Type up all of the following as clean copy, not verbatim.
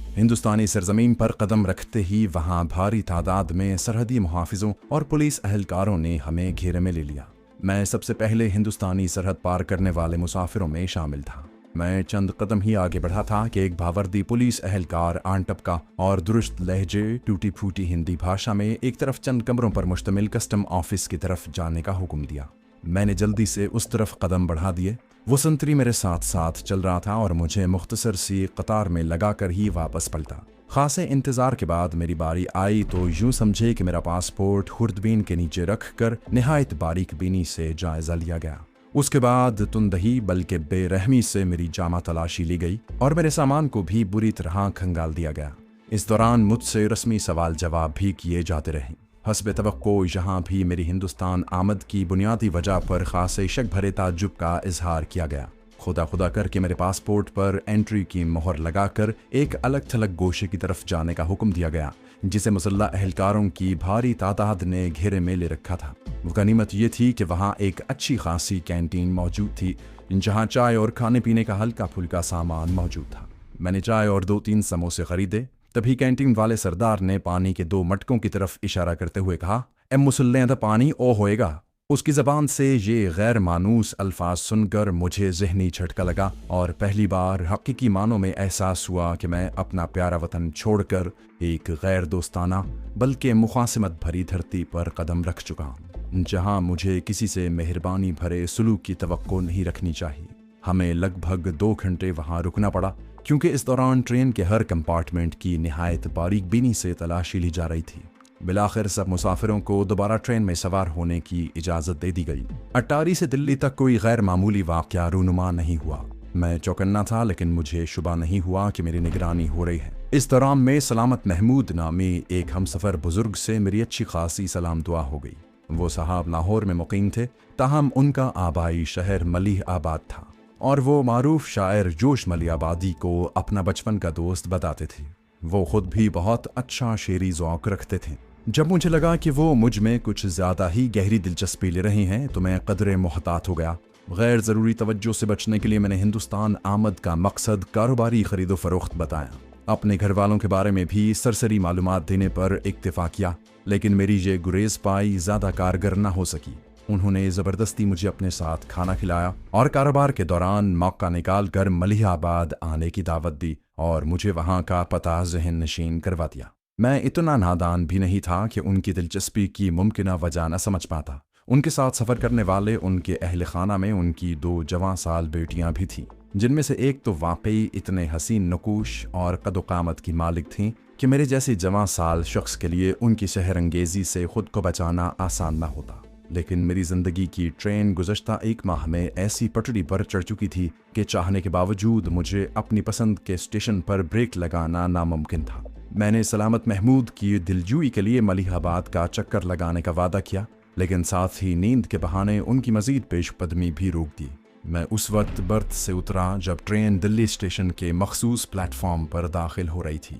हिंदुस्तानी सरजमीन पर कदम रखते ही वहां भारी तादाद में सरहदी मुहाफिजों और पुलिस अहलकारों ने हमें घेरे में ले लिया। मैं सबसे पहले हिंदुस्तानी सरहद पार करने वाले मुसाफिरों में शामिल था। मैं चंद कदम ही आगे बढ़ा था कि एक भावर्दी पुलिस अहलकार आन टपका और दुरुस्त लहजे टूटी फूटी हिंदी भाषा में एक तरफ चंद कमरों पर मुश्तमिल कस्टम ऑफिस की तरफ जाने का हुक्म दिया। मैंने जल्दी से उस तरफ कदम बढ़ा दिए। वो संतरी मेरे साथ साथ चल रहा था और मुझे मुख्तसर सी कतार में लगाकर ही वापस पलटा। खासे इंतजार के बाद मेरी बारी आई तो यूं समझे कि मेरा पासपोर्ट खुर्दबीन के नीचे रखकर निहायत बारीक बीनी से जायजा लिया गया। उसके बाद तुंदही बल्कि बेरहमी से मेरी जामा तलाशी ली गई और मेरे सामान को भी बुरी तरह खंगाल दिया गया। इस दौरान मुझसे रस्मी सवाल जवाब भी किए जाते रहे। हस्बे तवक्को यहाँ भी मेरी हिंदुस्तान आमद की बुनियादी वजह पर खासे शक भरे ताज्जुब का इजहार किया गया। खुदा खुदा करके मेरे पासपोर्ट पर एंट्री की मोहर लगाकर एक अलग थलग गोशे की तरफ जाने का हुक्म दिया गया, जिसे मुसल्ला अहलकारों की भारी तादाद ने घेरे में ले रखा था। गनीमत ये थी कि वहाँ एक अच्छी खासी कैंटीन मौजूद थी, जहाँ चाय और खाने पीने का हल्का फुल्का सामान मौजूद था। मैंने चाय और 2-3 समोसे खरीदे। तभी कैंटीन वाले सरदार ने पानी के 2 मटकों की तरफ इशारा करते हुए कहा, "ए मुसल्ले दा पानी ओ होएगा।" उसकी ज़बान से ये गैर मानूस अल्फाज सुनकर मुझे ज़हनी झटका लगा और पहली बार हकीकी मानों में एहसास हुआ कि मैं अपना प्यारा वतन छोड़कर एक गैर दोस्ताना बल्कि मुखासिमत भरी धरती पर कदम रख चुका हूँ, जहाँ मुझे किसी से मेहरबानी भरे सलूक की तवक्को नहीं रखनी चाहिए। हमें लगभग 2 घंटे वहाँ रुकना पड़ा, क्योंकि इस दौरान ट्रेन के हर कंपार्टमेंट की निहायत बारीक बीनी से तलाशी ली जा रही थी। बिलाखिर सब मुसाफिरों को दोबारा ट्रेन में सवार होने की इजाज़त दे दी गई। अट्टारी से दिल्ली तक कोई गैर मामूली वाक़या रूनुमा नहीं हुआ। मैं चौकन्ना था, लेकिन मुझे शुबा नहीं हुआ कि मेरी निगरानी हो रही है। इस दौरान में सलामत महमूद नामी एक हमसफ़र बुजुर्ग से मेरी अच्छी खासी सलाम दुआ हो गई। वो साहब लाहौर में मुकीम थे, ताहम उनका आबाई शहर मलिह आबाद था और वो मारूफ शायर जोश मली आबादी को अपना बचपन का दोस्त बताते थे। वो खुद भी बहुत अच्छा शेरी ज़ौक़ रखते थे। जब मुझे लगा कि वो मुझ में कुछ ज़्यादा ही गहरी दिलचस्पी ले रहे हैं तो मैं कदरे मोहतात हो गया। गैर ज़रूरी तवज्जो से बचने के लिए मैंने हिंदुस्तान आमद का मकसद कारोबारी ख़रीदो फ़रोख्त बताया। अपने घर वालों के बारे में भी सरसरी मालूमात देने पर इक्तिफ़ा किया, लेकिन मेरी ये गुरेज पाई ज़्यादा कारगर न हो सकी। उन्होंने ज़बरदस्ती मुझे अपने साथ खाना खिलाया और कारोबार के दौरान मौका निकाल कर मलिहाबाद आने की दावत दी और मुझे वहाँ का पता ज़हन नशीन करवा दिया। मैं इतना नादान भी नहीं था कि उनकी दिलचस्पी की मुमकिन वजह न समझ पाता। उनके साथ सफ़र करने वाले उनके अहल खाना में उनकी 2 जवां साल बेटियां भी थीं, जिनमें से एक तो वाकई इतने हसीन नकूश और कद-ओ-क़ामत की मालिक थीं कि मेरे जैसे जवां साल शख्स के लिए उनकी शहरंगेज़ी से ख़ुद को बचाना आसान न होता। लेकिन मेरी ज़िंदगी की ट्रेन गुज़श्ता 1 माह में ऐसी पटड़ी पर चढ़ चुकी थी कि चाहने के बावजूद मुझे अपनी पसंद के स्टेशन पर ब्रेक लगाना नामुमकिन था। मैंने सलामत महमूद की दिलजुई के लिए मलिहाबाद का चक्कर लगाने का वादा किया, लेकिन साथ ही नींद के बहाने उनकी मज़ीद पेशकदमी भी रोक दी। मैं उस वक्त बर्थ से उतरा जब ट्रेन दिल्ली स्टेशन के मखसूस प्लेटफॉर्म पर दाखिल हो रही थी।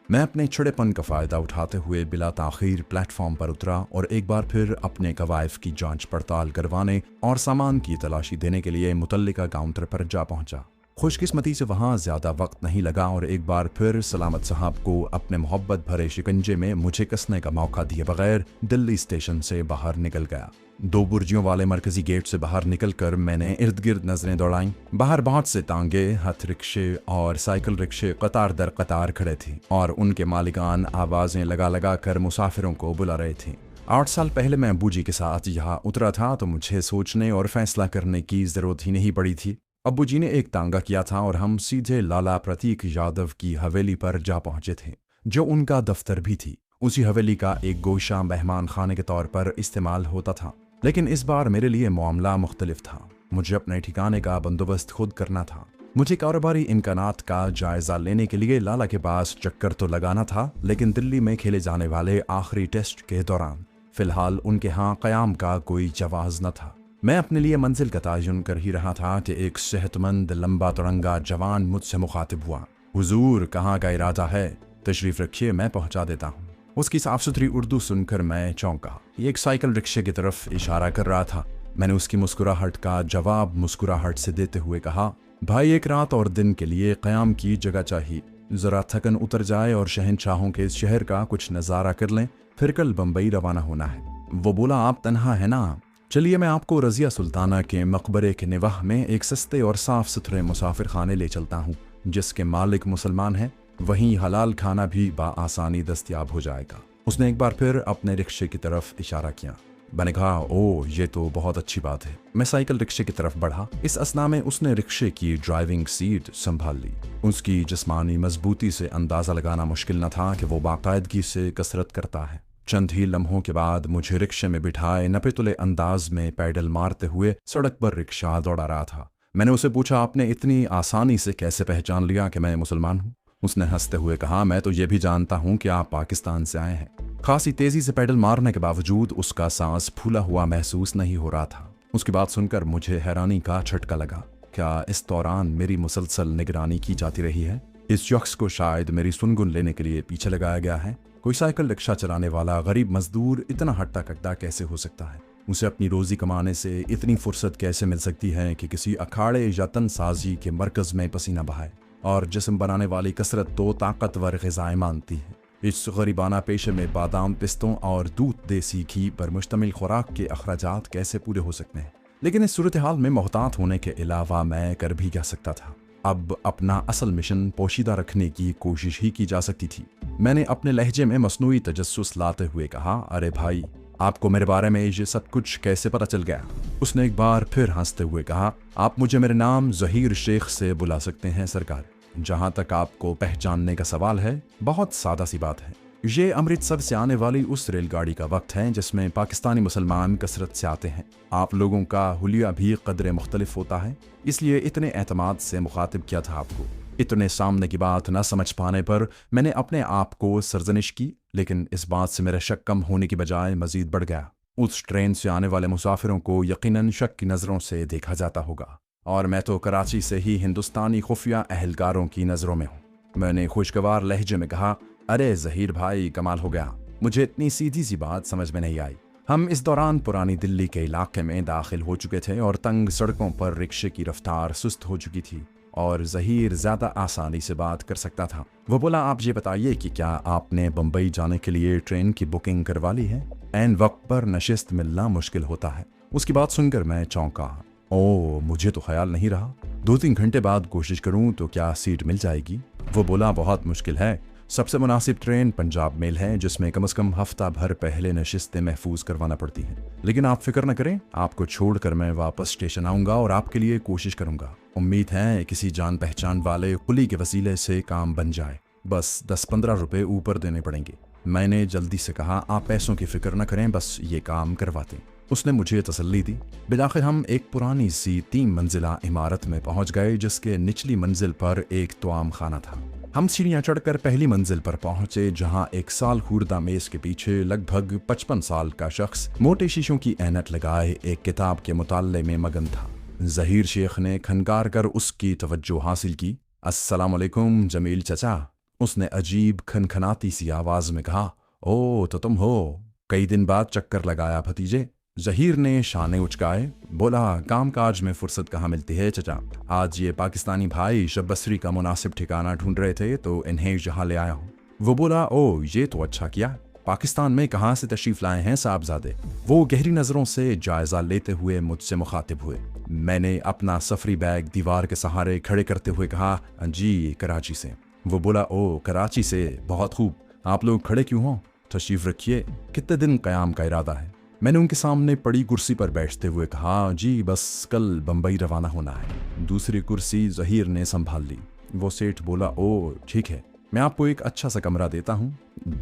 मैं अपने छड़ेपन का फ़ायदा उठाते हुए बिला ताख़ीर प्लेटफॉर्म पर उतरा और एक बार फिर अपने कवायफ की जांच पड़ताल करवाने और सामान की तलाशी देने के लिए मुतल्लिका काउंटर पर जा पहुंचा। खुशकिस्मती से वहाँ ज़्यादा वक्त नहीं लगा और एक बार फिर सलामत साहब को अपने मोहब्बत भरे शिकंजे में मुझे कसने का मौका दिए बगैर दिल्ली स्टेशन से बाहर निकल गया। 2 बुर्जियों वाले मरकजी गेट से बाहर निकलकर मैंने इर्द गिर्द नजरें दौड़ाईं। बाहर बहुत से तांगे, हथ रिक्शे और साइकिल रिक्शे कतार दर कतार खड़े थे और उनके मालिकान आवाज़ें लगा लगा कर मुसाफिरों को बुला रहे थे। 8 साल पहले मैं अब्बू जी के साथ यहाँ उतरा था तो मुझे सोचने और फैसला करने की ज़रूरत ही नहीं पड़ी थी। अब्बू जी ने एक तांगा किया था और हम सीधे लाला प्रतीक यादव की हवेली पर जा पहुँचे थे, जो उनका दफ्तर भी थी। उसी हवेली का एक गोशा मेहमान खाने के तौर पर इस्तेमाल होता था, लेकिन इस बार मेरे लिए मामला मुख्तलिफ था। मुझे अपने ठिकाने का बंदोबस्त खुद करना था। मुझे कारोबारी इम्कानात का जायज़ा लेने के लिए लाला के पास चक्कर तो लगाना था, लेकिन दिल्ली में खेले जाने वाले आखिरी टेस्ट के दौरान फ़िलहाल उनके यहाँ क़याम का कोई जवाज़ न था। मैं अपने लिए मंजिल का तयन कर ही रहा था कि एक सेहतमंद लंबा तिरंगा जवान मुझसे मुखातिब हुआ। हुजूर, कहाँ का इरादा है? तशरीफ़ रखिए, मैं पहुँचा देता हूँ। उसकी साफ़ सुथरी उर्दू सुनकर मैं चौंका। ये एक साइकिल रिक्शे की तरफ इशारा कर रहा था। मैंने उसकी मुस्कुराहट का जवाब मुस्कुराहट से देते हुए कहा, भाई, 1 रात और दिन के लिए क़याम की जगह चाहिए। ज़रा थकन उतर जाए और शहंशाहों के इस शहर का कुछ नज़ारा कर लें, फिर कल बम्बई रवाना होना है। वो बोला, आप तन्हा है ना, चलिए मैं आपको रज़िया सुल्ताना के मकबरे के निवाह में एक सस्ते और साफ़ सुथरे मुसाफिर खाने ले चलता हूँ, जिसके मालिक मुसलमान हैं। वहीं हलाल खाना भी बआसानी दस्तयाब हो जाएगा। उसने एक बार फिर अपने रिक्शे की तरफ इशारा किया। मैंने कहा, ओह ये तो बहुत अच्छी बात है। मैं साइकिल रिक्शे की तरफ बढ़ा। इस असना में उसने रिक्शे की ड्राइविंग सीट संभाल ली। उसकी जिस्मानी मजबूती से अंदाज़ा लगाना मुश्किल न था कि वो बाकायदगी से कसरत करता है। चंद ही लम्हों के बाद मुझे रिक्शे में बिठाए नपे-तुले अंदाज में पैडल मारते हुए सड़क पर रिक्शा दौड़ा रहा था। मैंने उसे पूछा, आपने इतनी आसानी से कैसे पहचान लिया कि मैं मुसलमान हूँ? उसने हंसते हुए कहा, मैं तो ये भी जानता हूँ कि आप पाकिस्तान से आए हैं। खासी तेजी से पैडल मारने के बावजूद उसका सांस फूला हुआ महसूस नहीं हो रहा था। उसकी बात सुनकर मुझे हैरानी का झटका लगा। क्या इस दौरान मेरी मुसलसल निगरानी की जाती रही है? इस शख्स को शायद मेरी सुनगुन लेने के लिए पीछे लगाया गया है। कोई साइकिल रिक्शा चलाने वाला गरीब मजदूर इतना हट्टा कट्टा कैसे हो सकता है? उसे अपनी रोजी कमाने से इतनी फुर्सत कैसे मिल सकती है कि किसी अखाड़े या तनसाजी के मरकज में पसीना बहाए? और जिस्म बनाने वाली कसरत तो ताकतवर ग़िज़ाएं मानती है। इस गरीबाना पेशे में बादाम, पिस्तों और दूध देसी घी पर मुश्तमिल खुराक के अखराजात कैसे पूरे हो सकते हैं? लेकिन इस सूरत हाल में मोहतात होने के अलावा मैं कर भी क्या सकता था? अब अपना असल मिशन पोशीदा रखने की कोशिश ही की जा सकती थी। मैंने अपने लहजे में मसनूई तजस्सुस लाते हुए कहा, अरे भाई, आपको मेरे बारे में ये सब कुछ कैसे पता चल गया? उसने एक बार फिर हंसते हुए कहा, आप मुझे मेरे नाम ज़हीर शेख से बुला सकते हैं सरकार। जहाँ तक आपको पहचानने का सवाल है, बहुत सादा सी बात है। ये अमृतसर से आने वाली उस रेलगाड़ी का वक्त है जिसमें पाकिस्तानी मुसलमान कसरत से आते हैं। आप लोगों का हुलिया भी कदरे मुख्तलिफ होता है, इसलिए इतने एतमाद से मुखातिब किया था आपको। इतने सामने की बात न समझ पाने पर मैंने अपने आप को सरजनिश की, लेकिन इस बात से मेरा शक कम होने की बजाय मजीद बढ़ गया। उस ट्रेन से आने वाले मुसाफिरों को यकीनन शक की नज़रों से देखा जाता होगा, और मैं तो कराची से ही हिंदुस्तानी खुफिया अहलकारों की नज़रों में हूँ। मैंने खुशगवार लहजे में कहा, अरे ज़हीर भाई, कमाल हो गया। मुझे इतनी सीधी सी बात समझ में नहीं आई। हम इस दौरान पुरानी दिल्ली के इलाके में दाखिल हो चुके थे और तंग सड़कों पर रिक्शे की रफ्तार सुस्त हो चुकी थी और ज़हीर ज़्यादा आसानी से बात कर सकता था। वो बोला, आप ये बताइए कि क्या आपने बम्बई जाने के लिए ट्रेन की बुकिंग करवा ली है? ऐन वक्त पर नशिस्त मिलना मुश्किल होता है। उसकी बात सुनकर मैं चौंका। ओह, मुझे तो ख्याल नहीं रहा। 2-3 घंटे बाद कोशिश करूं तो क्या सीट मिल जाएगी? वो बोला, बहुत मुश्किल है। सबसे मुनासिब ट्रेन पंजाब मेल है, जिसमें कम से कम हफ्ता भर पहले नशिस्तें महफूज करवाना पड़ती हैं। लेकिन आप फिक्र न करें, आपको छोड़कर मैं वापस स्टेशन आऊँगा और आपके लिए कोशिश करूँगा। उम्मीद है किसी जान पहचान वाले कुली के वसीले से काम बन जाए। बस 10-15 रुपये ऊपर देने पड़ेंगे। मैंने जल्दी से कहा, आप पैसों की फिक्र न करें, बस ये काम करवाते। उसने मुझे तसल्ली दी। बिलाखिर हम एक पुरानी सी 3 मंजिला इमारत में पहुंच गए, जिसके निचली मंजिल पर एक तोआम खाना था। हम सीढ़ियां चढ़कर पहली मंजिल पर पहुंचे, जहां एक साल खूर्दा मेज के पीछे लगभग 55 साल का शख्स मोटे शीशों की ऐनक लगाए एक किताब के मुताले में मगन था। ज़हीर शेख ने खनकार कर उसकी तवज्जो हासिल की। अस्सलाम वालेकुम जमील चचा, उसने अजीब खनखनाती सी आवाज में कहा। ओ तो तुम हो, कई दिन बाद चक्कर लगाया भतीजे। ज़हीर ने शाने उचकाए, बोला, कामकाज में फुर्सत कहाँ मिलती है चचा। आज ये पाकिस्तानी भाई शब्बसरी का मुनासिब ठिकाना ढूंढ रहे थे तो इन्हें यहाँ ले आया हूँ। वो बोला, ओ ये तो अच्छा किया। पाकिस्तान में कहाँ से तशरीफ लाए हैं साहबजादे? वो गहरी नज़रों से जायज़ा लेते हुए मुझसे मुखातिब हुए। मैंने अपना सफरी बैग दीवार के सहारे खड़े करते हुए कहा, जी कराची से। वो बोला, ओ कराची से, बहुत खूब। आप लोग खड़े क्यों हो? तशरीफ रखिए। कितने दिन क़याम का इरादा है? मैंने उनके सामने पड़ी कुर्सी पर बैठते हुए कहा, जी बस कल बम्बई रवाना होना है। दूसरी कुर्सी ज़हीर ने संभाल ली। वो सेठ बोला, ओ ठीक है, मैं आपको एक अच्छा सा कमरा देता हूँ।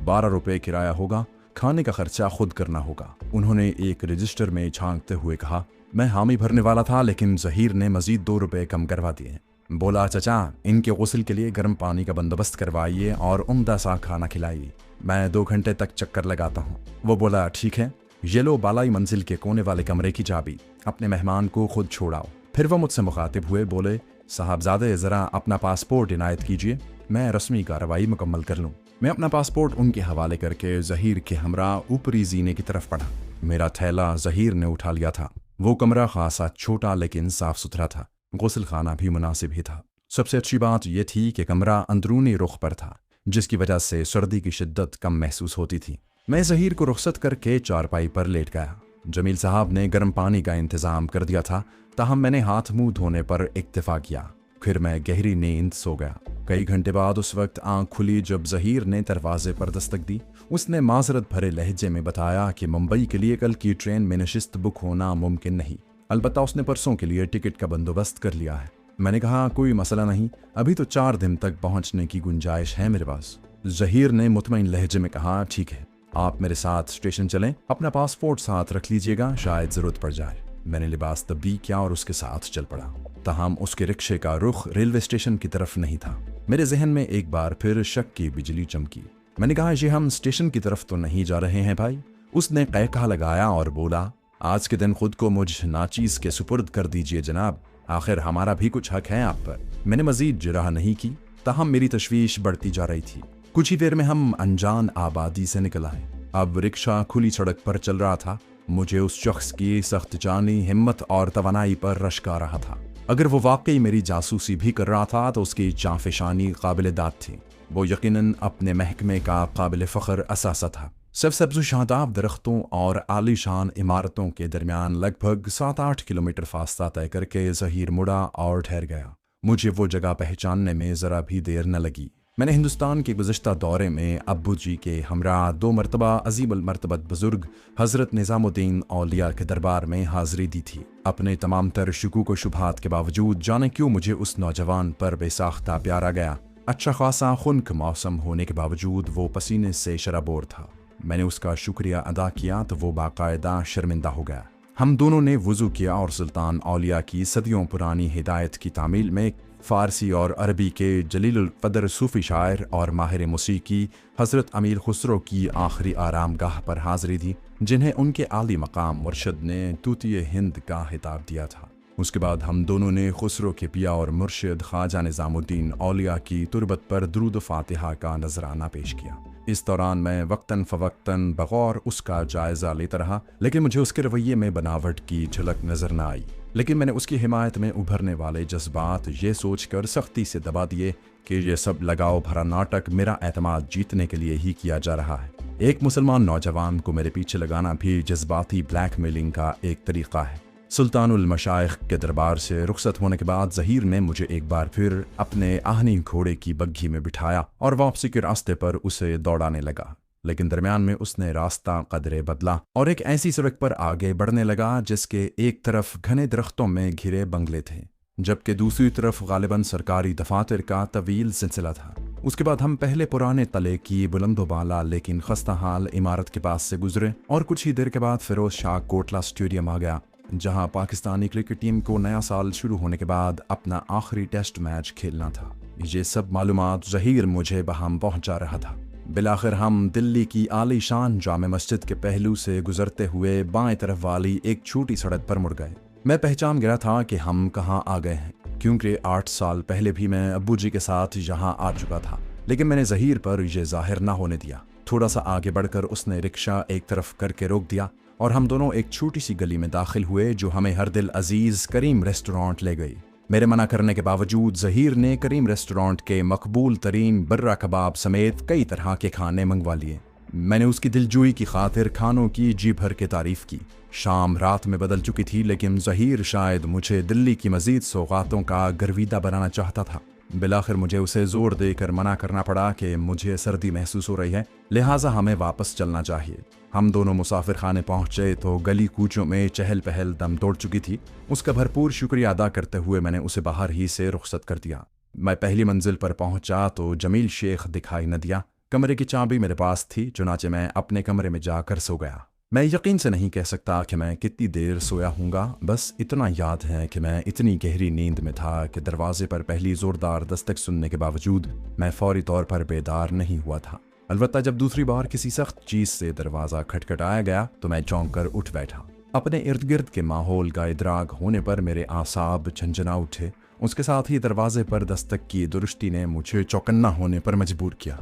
12 रुपये किराया होगा, खाने का खर्चा खुद करना होगा। उन्होंने एक रजिस्टर में झांकते हुए कहा। मैं हामी भरने वाला था, लेकिन ज़हीर ने मजीद 2 रुपये कम करवा दिए। बोला, चचा इनके गुस्ल के लिए गर्म पानी का बंदोबस्त करवाइए और उम्दा सा खाना खिलाइए। मैं 2 घंटे तक चक्कर लगाता हूँ। वो बोला, ठीक है, ये लो बालाई मंजिल के कोने वाले कमरे की चाबी, अपने मेहमान को खुद छोड़ाओ। फिर वो मुझसे मुखातिब हुए, बोले, साहबजादे ज़रा अपना पासपोर्ट इनायत कीजिए, मैं रस्मी कार्रवाई मुकम्मल कर लूँ। मैं अपना पासपोर्ट उनके हवाले करके ज़हीर के हमरा ऊपरी जीने की तरफ बढ़ा। मेरा थैला ज़हीर ने उठा लिया था। वो कमरा खासा छोटा लेकिन साफ सुथरा था। गुस्ल खाना भी मुनासिब ही था। सबसे अच्छी बात यह थी कि कमरा अंदरूनी रुख पर था, जिसकी वजह से सर्दी की शिद्दत कम महसूस होती थी। मैं ज़हीर को रुखसत करके चारपाई पर लेट गया। जमील साहब ने गर्म पानी का इंतज़ाम कर दिया था, ताहम मैंने हाथ मुंह धोने पर इक्तफा किया। फिर मैं गहरी नींद सो गया। कई घंटे बाद उस वक्त आंख खुली जब ज़हीर ने दरवाजे पर दस्तक दी। उसने माजरत भरे लहजे में बताया कि मुंबई के लिए कल की ट्रेन में नशिस्त बुक होना मुमकिन नहीं, अलबत्ता उसने परसों के लिए टिकट का बंदोबस्त कर लिया है। मैंने कहा कोई मसला नहीं, अभी तो 4 दिन तक पहुंचने की गुंजाइश है मेरे पास। ज़हीर ने मुतमईन लहजे में कहा ठीक है, आप मेरे साथ स्टेशन चलें, अपना पासपोर्ट साथ रख लीजिएगा, शायद ज़रूरत पड़ जाए। मैंने लिबास तब्दील किया और उसके साथ चल पड़ा। ताहम उसके रिक्शे का रुख रेलवे स्टेशन की तरफ नहीं था। मेरे जहन में एक बार फिर शक की बिजली चमकी। मैंने कहा ये हम स्टेशन की तरफ तो नहीं जा रहे हैं भाई? उसने क़हक़हा लगाया और बोला आज के दिन खुद को मुझ नाचीज़ के सुपुर्द कर दीजिए जनाब, आखिर हमारा भी कुछ हक है आप पर। मैंने मजीद जिराह नहीं की, ताहम मेरी तशवीश बढ़ती जा रही थी। कुछ ही देर में हम अनजान आबादी से निकल आए। अब रिक्शा खुली सड़क पर चल रहा था। मुझे उस शख्स की सख्त जानी हिम्मत और तवानाई पर रश्क आ रहा था। अगर वो वाकई मेरी जासूसी भी कर रहा था तो उसकी जांफशानी काबिल दाद थी। वो यकीनन अपने महकमे का काबिल फ़ख्र असासा था। सरसब्ज़ शादाब दरख्तों और आलीशान इमारतों के दरमियान लगभग 7-8 किलोमीटर फासला तय करके ज़हीर मुड़ा और ठहर गया। मुझे वो जगह पहचानने में ज़रा भी देर न लगी। मैंने हिंदुस्तान के गुज़श्ता दौरे में अब्बू जी के हमरा 2 मरतबा अजीबुल मरतबत बुज़ुर्ग हज़रत निज़ामुद्दीन औलिया के दरबार में हाज़िरी दी थी। अपने तमाम तर शुकूक व शुबहात के बावजूद जाने क्यों मुझे उस नौजवान पर बेसाख्ता प्यार आ गया। अच्छा खासा खुनक मौसम होने के बावजूद वो पसीने से शराबोर था। मैंने उसका शुक्रिया अदा किया तो वो बाकायदा शर्मिंदा हो गया। हम दोनों ने वुज़ू किया और सुल्तान औलिया की सदियों पुरानी हिदायत की तामील में फ़ारसी और अरबी के जलीलुल क़द्र सूफ़ी शायर और माहिर मौसीकी हज़रत अमीर खुसरो की आखिरी आरामगाह पर हाज़िरी दी, जिन्हें उनके आली मकाम मुर्शद ने तूतिए हिंद का खिताब दिया था। उसके बाद हम दोनों ने खुसरो के पिया और मुर्शिद ख्वाजा निज़ामुद्दीन औलिया की तुरबत पर दुरूद फ़ातिहा का नजराना पेश किया। इस दौरान मैं वक्तन फ़वक्तन बगौर उसका जायज़ा लेता रहा, लेकिन मुझे उसके रवैये में बनावट की झलक नजर न आई। लेकिन मैंने उसकी हिमायत में उभरने वाले जज्बात ये सोचकर सख्ती से दबा दिए कि ये सब लगाव भरा नाटक मेरा एतमाद जीतने के लिए ही किया जा रहा है। एक मुसलमान नौजवान को मेरे पीछे लगाना भी जज्बाती ब्लैकमेलिंग का एक तरीक़ा है। सुल्तानुल मशाइख के दरबार से रुखसत होने के बाद ज़हीर ने मुझे एक बार फिर अपने आहनी घोड़े की बग्घी में बिठाया और वापसी के रास्ते पर उसे दौड़ाने लगा। लेकिन दरमियान में उसने रास्ता कदरे बदला और एक ऐसी सड़क पर आगे बढ़ने लगा जिसके एक तरफ घने दरख्तों में घिरे बंगले थे, जबकि दूसरी तरफ गालिबन सरकारी दफातर का तवील सिलसिला था। उसके बाद हम पहले पुराने तले की बुलंदोबाला लेकिन खस्ता हाल इमारत के पास से गुजरे और कुछ ही देर के बाद फिरोज शाह कोटला स्टेडियम आ गया, जहां पाकिस्तानी क्रिकेट टीम को नया साल शुरू होने के बाद अपना आखिरी टेस्ट मैच खेलना था। ये सब मालूमात ज़हीर मुझे बहम पहुंचा रहा था। बिलाखिर हम दिल्ली की आलीशान जामे मस्जिद के पहलू से गुजरते हुए बाएं तरफ वाली एक छोटी सड़क पर मुड़ गए। मैं पहचान गया था कि हम कहाँ आ गए हैं, क्योंकि 8 साल पहले भी मैं अब्बू जी के साथ यहाँ आ चुका था। लेकिन मैंने ज़हीर पर यह जाहिर ना होने दिया। थोड़ा सा आगे बढ़कर उसने रिक्शा एक तरफ करके रोक दिया और हम दोनों एक छोटी सी गली में दाखिल हुए जो हमें हर दिल अजीज करीम रेस्टोरेंट ले गई। मेरे मना करने के बावजूद ज़हीर ने करीम रेस्टोरेंट के मकबूल तरीन बर्रा कबाब समेत कई तरह के खाने मंगवा लिए। मैंने उसकी दिलजोई की खातिर खानों की जी भर के तारीफ की। शाम रात में बदल चुकी थी, लेकिन ज़हीर शायद मुझे दिल्ली की मजीद सौगातों का गर्विदा बनाना चाहता था। बिलाखिर मुझे उसे जोर देकर मना करना पड़ा कि मुझे सर्दी महसूस हो रही है, लिहाजा हमें वापस चलना चाहिए। हम दोनों मुसाफिर खाने पहुंचे तो गली कूचों में चहल पहल दम तोड़ चुकी थी। उसका भरपूर शुक्रिया अदा करते हुए मैंने उसे बाहर ही से रुखसत कर दिया। मैं पहली मंजिल पर पहुंचा तो जमील शेख दिखाई न दिया। कमरे की चाबी मेरे पास थी, चुनाचे मैं अपने कमरे में जाकर सो गया। मैं यकीन से नहीं कह सकता कि मैं कितनी देर सोया हूँगा, बस इतना याद है कि मैं इतनी गहरी नींद में था कि दरवाजे पर पहली ज़ोरदार दस्तक सुनने के बावजूद मैं फौरी तौर पर बेदार नहीं हुआ था। अलबत्ता जब दूसरी बार किसी सख्त चीज़ से दरवाज़ा खटखटाया गया तो मैं चौंक कर उठ बैठा। अपने इर्द गिर्द के माहौल का इदराक होने पर मेरे आसाब झंझना उठे। उसके साथ ही दरवाजे पर दस्तक की दुरुस्ती ने मुझे चौकन्ना होने पर मजबूर किया।